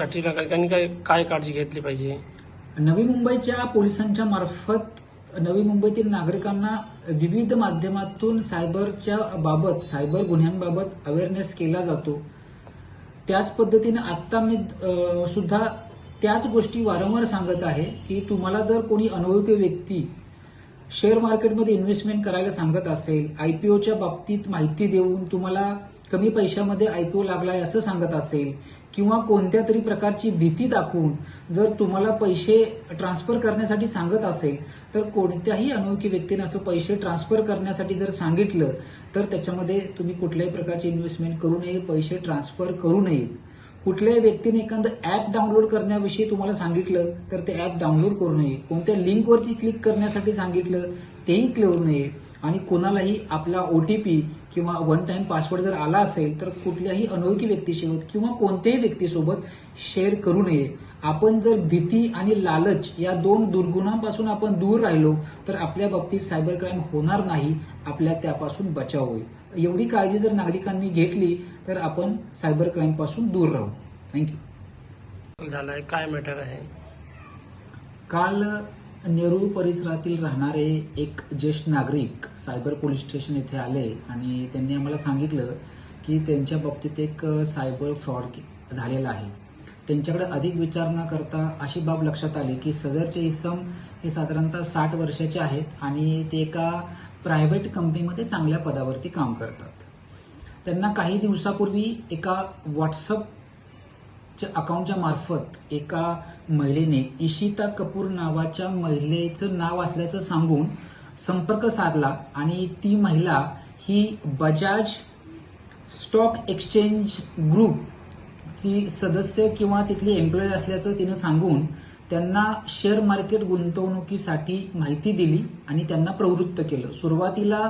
यासाठी नागरिकांनी काय काळजी घेतली पाहिजे? नवी मुंबईच्या पोलिसांच्या मार्फत नवी मुंबईतील नागरिकांना विविध माध्यमातून सायबर गुन्ह्यांबाबत अवेअरनेस केला जातो. त्याच पद्धतीने आता मी सुद्धा त्याच गोष्टी वारंवार सांगत आहे की तुम्हाला जर कोणी अनोळखी व्यक्ती शेअर मार्केटमध्ये इन्व्हेस्टमेंट करायला सांगत असेल, आयपीओच्या बाबतीत माहिती देऊन तुम्हाला कमी पैशामध्ये आयपीओ लागलाय असं सांगत असेल, किंवा कोणत्या तरी प्रकारची भीती दाखवून जर तुम्हाला पैसे ट्रान्सफर करण्यासाठी सांगत असेल, तर कोणत्याही अनोळखी व्यक्तीने असं पैसे ट्रान्सफर करण्यासाठी जर सांगितलं तर त्याच्यामध्ये तुम्ही कुठल्याही प्रकारची इन्व्हेस्टमेंट करू नये, पैसे ट्रान्सफर करू नयेत. कुठल्याही व्यक्तीने एखादं ऍप डाउनलोड करण्याविषयी तुम्हाला सांगितलं तर ते ऍप डाउनलोड करू नये. कोणत्या लिंकवरती क्लिक करण्यासाठी सांगितलं तेही करू नये. आणि कोणालाही आपला ओटीपी किंवा वन टाइम पासवर्ड जर आला असेल तर कुठल्याही अनोळखी व्यक्तीसोबत किंवा कोणत्याही व्यक्तीसोबत शेअर करू नये. आपण जर भीती आणि लालच या दोन दुर्गुणांपासून आपण दूर राहिलो तर आपल्या बाबतीत सायबर क्राईम होणार नाही, आपल्या त्यापासून बचाव होईल. एवढी काळजी जर नागरिकांनी घेतली तर आपण सायबर क्राईम पासून दूर राहू. थँक्यू. झालाय काय मॅटर आहे? काल नेरूळ परिसरातील राहणारे एक ज्येष्ठ नागरिक सायबर पोलीस स्टेशन येथे आले आणि त्यांनी आम्हाला सांगितलं की त्यांच्या बाबतीत एक सायबर फ्रॉड झालेला आहे. त्यांच्याकडे अधिक विचार न करता अशी बाब लक्षात आली की सदरचे इसम हे साधारणतः 60 वर्षाचे आहेत आणि ते एका प्रायव्हेट कंपनीमध्ये चांगल्या पदावरती काम करतात. त्यांना काही दिवसापूर्वी एका व्हॉट्सअपच्या अकाउंटच्या मार्फत एका महिलेने इशिता कपूर नावाच्या महिलेचं नाव असल्याचं सांगून संपर्क साधला आणि ती महिला ही बजाज स्टॉक एक्सचेंज ग्रुप ची सदस्य किंवा तिथली एम्प्लॉई असल्याचं तिनं सांगून त्यांना शेअर मार्केट गुंतवणुकीसाठी माहिती दिली आणि त्यांना प्रवृत्त केलं. सुरुवातीला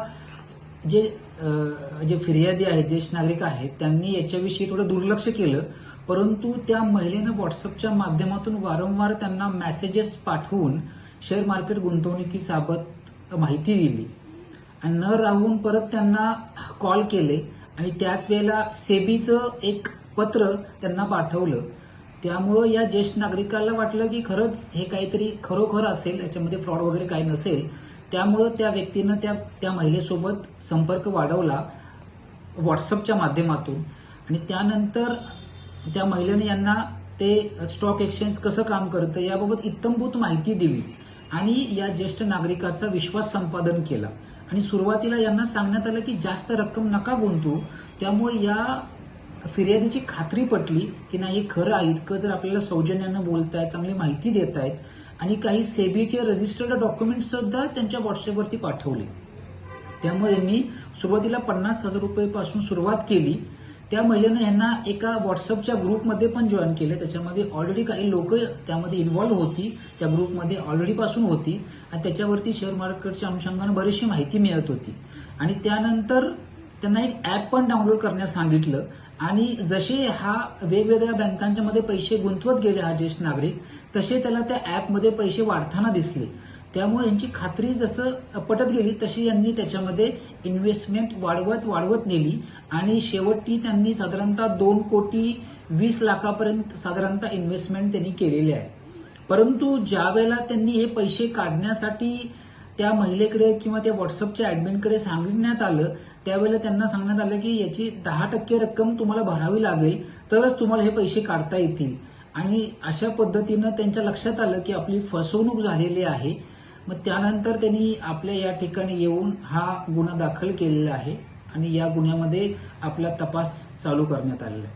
जे फिर्यादी आहेत, ज्येष्ठ नागरिक आहेत, त्यांनी याच्याविषयी थोडं दुर्लक्ष केलं, परंतु त्या महिलेनं व्हॉट्सअपच्या माध्यमातून वारंवार त्यांना मेसेजेस पाठवून शेअर मार्केट गुंतवणुकीबाबत माहिती दिली आणि न राहून परत त्यांना कॉल केले आणि त्याच वेळेला सेबीचं एक पत्र त्यांना पाठवलं. त्यामुळं या ज्येष्ठ नागरिकाला वाटलं की खरंच हे काहीतरी खरोखर असेल, याच्यामध्ये फ्रॉड वगैरे काही नसेल. त्यामुळं त्या व्यक्तीनं त्या महिलेसोबत संपर्क वाढवला व्हॉट्सअपच्या माध्यमातून आणि त्यानंतर त्या महिलेने यांना ते स्टॉक एक्सचेंज कसं काम करतं याबाबत इत्थंभूत माहिती दिली आणि या ज्येष्ठ नागरिकाचा विश्वास संपादन केला. आणि सुरुवातीला यांना सांगण्यात आलं की जास्त रक्कम नका गुंतवू. त्यामुळे या फिर्यादीची खात्री पटली की नाही हे खरं आहे, इतकं जर आपल्याला सौजन्यानं बोलतायत, चांगली माहिती देत आहेत आणि काही सेबीचे रजिस्टर्ड डॉक्युमेंट्स सुद्धा त्यांच्या व्हॉट्सअपवरती पाठवले. त्यामुळे यांनी सुरुवातीला 50,000 रुपयेपासून सुरुवात केली. त्या महिलेनं यांना एका व्हॉट्सअपच्या ग्रुपमध्ये पण जॉईन केलं. त्याच्यामध्ये ऑलरेडी काही लोक त्यामध्ये इन्व्हॉल्व्ह होती, त्या ग्रुपमध्ये ऑलरेडी पासून होती आणि त्याच्यावरती शेअर मार्केटच्या अनुषंगाने बरीचशी माहिती मिळत होती. आणि त्यानंतर त्यांना एक ऍप पण डाउनलोड करण्यास सांगितलं आणि जसे हा वेगवेगळ्या बँकांच्या मध्ये पैसे गुंतवत गेले हा ज्येष्ठ नागरिक, तसे त्याला त्या ऍपमध्ये पैसे वाढताना दिसले. त्यामुळे यांची खात्री जसं पटत गेली तशी यांनी त्याच्यामध्ये इन्व्हेस्टमेंट वाढवत नेली आणि शेवटी त्यांनी साधारणतः 2,20,00,000 साधारणतः इन्व्हेस्टमेंट त्यांनी केलेली आहे. परंतु ज्या वेळेला त्यांनी हे पैसे काढण्यासाठी त्या महिलेकडे किंवा त्या व्हॉट्सअपच्या ऍडमिनकडे सांगण्यात आलं, त्यावेळेला त्यांना सांगण्यात आलं की याची 10% रक्कम तुम्हाला भरावी लागेल तरच तुम्हाला हे पैसे काढता येतील. आणि अशा पद्धतीनं त्यांच्या लक्षात आलं की आपली फसवणूक झालेली आहे. मग त्यानंतर त्यांनी आपल्या या ठिकाणी येऊन हा गुन्हा दाखल केलेला आहे आणि या गुन्ह्यामध्ये आपला तपास चालू करण्यात आलेला आहे.